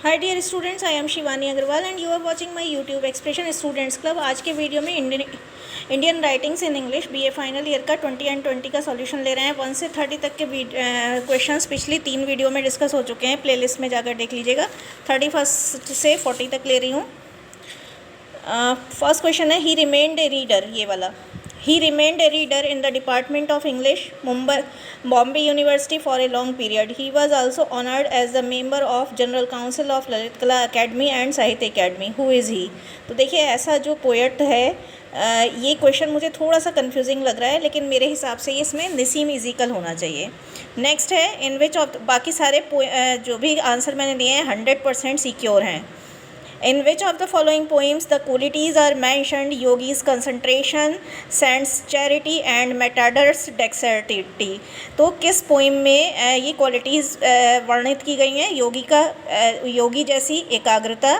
Hi dear students, I am Shivani Agarwal and you are watching my YouTube expression students club. आज के video में Indian writings in English BA final year का 20 and 20 का solution ले रहे हैं। 1 से 30 तक के क्वेश्चंस पिछली 3 वीडियो में डिस्कस हो चुके हैं, प्लेलिस्ट में जाकर देख लीजिएगा। 31 से 40 तक ले रही हूँ। फर्स्ट क्वेश्चन है, ही रिमेन्ड ए रीडर, ये वाला। He remained a reader in the Department of English, Bombay University for a long period. He was also honored as the member of General Council of Lalit Kala Academy and Sahitya Academy. Who is he? तो देखिए, ऐसा जो poet है, ये question मुझे थोड़ा सा confusing लग रहा है, लेकिन मेरे हिसाब से इसमें नसीम इज़ीकल होना चाहिए। नेक्स्ट है, इन विच ऑफ, बाकी सारे जो भी आंसर मैंने दिए हैं 100% सिक्योर हैं। In which of the following poems the qualities are mentioned? Yogi's concentration, saint's charity and matador's dexterity. तो किस पोइम में ये क्वालिटीज़ वर्णित की गई हैं? योगी जैसी एकाग्रता,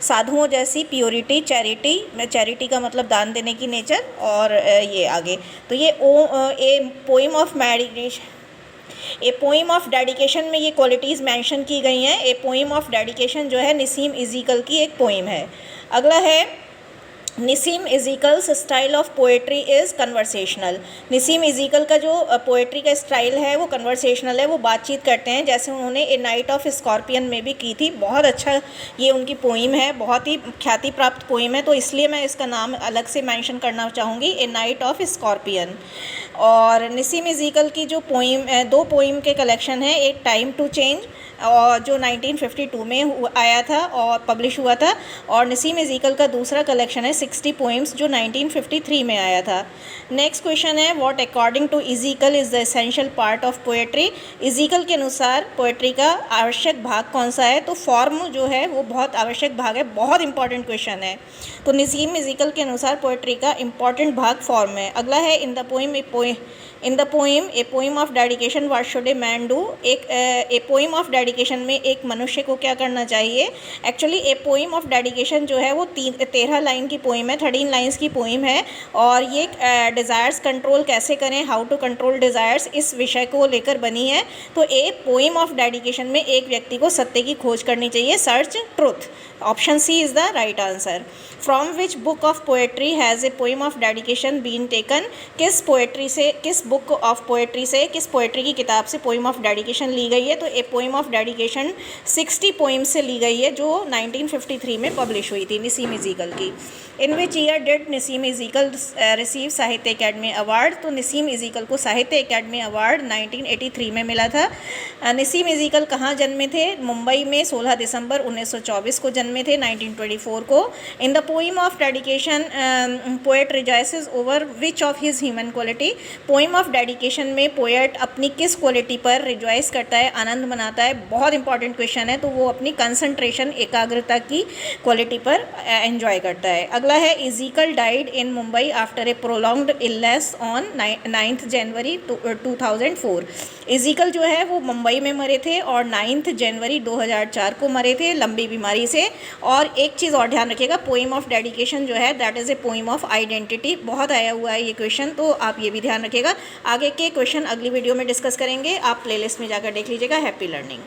साधुओं जैसी प्योरिटी, चैरिटी का मतलब दान देने की नेचर, और ये आगे। तो ये a poem of meditation, a poem of dedication में ये क्वालिटीज़ मेंशन की गई हैं। ए पोइम ऑफ डेडिकेशन जो है नसीम इज़ीकल की एक पोइम है। अगला है, Nissim Ezekiel's style of poetry is conversational. Nissim Ezekiel का जो पोएट्री का स्टाइल है वो कन्वर्सेशनल है, वो बातचीत करते हैं, जैसे उन्होंने ए नाइट ऑफ स्कॉर्पियन में भी की थी। बहुत अच्छा ये उनकी पोइम है, बहुत ही ख्याति प्राप्त पोइम है, तो इसलिए मैं इसका नाम अलग से मेंशन करना चाहूँगी, ए नाइट ऑफ स्कॉर्पियन। और नसीम इज़ीकल की जो पोइम, 2 पोइम के कलेक्शन है, एक टाइम टू चेंज और जो 1952 में आया था और पब्लिश हुआ था, और नसीम इज़ीकल का दूसरा कलेक्शन है 60 पोइम्स जो 1953 में आया था। नेक्स्ट क्वेश्चन है, what according to Ezekiel is the essential part of poetry. Ezekiel के अनुसार पोएट्री का आवश्यक भाग कौन सा है? तो फॉर्म जो है वो बहुत आवश्यक भाग है, बहुत इंपॉर्टेंट क्वेश्चन है। तो नसीम इज़ीकल के अनुसार पोएट्री का इंपॉर्टेंट भाग फॉर्म है। अगला है, in the poem A poem of dedication what should a man do. A poem of dedication में एक मनुष्य को क्या करना चाहिए? Actually A poem of dedication जो है वो 13 लाइन की पोइम है, 13 लाइन्स की पोइम है, और ये डिज़ायर्स कंट्रोल कैसे करें, हाउ टू कंट्रोल डिज़ायर्स, इस विषय को लेकर बनी है। तो ए पोइम ऑफ डेडिकेशन में एक व्यक्ति को सत्य की खोज करनी चाहिए, search truth. Option C is the right answer. From which book of poetry has a poem of dedication been taken. किस बुक ऑफ पोएट्री से, किस पोएट्री की किताब से पोइम ऑफ डेडिकेशन ली गई है? तो ए पोइम ऑफ डेडिकेशन 60 पोइम से ली गई है, जो 1953 में पब्लिश हुई थी, नसीम इज़ीकल की। In which year did Nissim Ezekiel receive Sahitya Akademi award. तो नसीम इज़ीकल को साहित्य अकेडमी अवार्ड 1983 में मिला था। नसीम इज़ीकल कहाँ जन्मे थे? मुंबई में 16 दिसंबर 1924 को जन्मे थे, 1924 को। In the poem of dedication poet रिजॉइसेस over which of his human quality. Poem of dedication में पोएट अपनी किस क्वालिटी पर रिजॉइस करता है, आनंद मनाता है? बहुत इंपॉर्टेंट क्वेश्चन है। तो वो अपनी कंसंट्रेशन, एकाग्रता की क्वालिटी पर एंजॉय करता है। अगला है, Ezekiel died in Mumbai after a prolonged illness on 9 January 2004। Ezekiel जो है वो मुंबई में मरे थे और 9 जनवरी 2004 को मरे थे लंबी बीमारी से। और एक चीज़ और ध्यान रखिएगा, पोइम ऑफ डेडिकेशन जो है that is a poem of identity. बहुत आया हुआ है ये क्वेश्चन, तो आप ये भी ध्यान रखिएगा। आगे के क्वेश्चन अगली वीडियो में डिस्कस करेंगे, आप प्लेलिस्ट में जाकर देख लीजिएगा। Happy learning.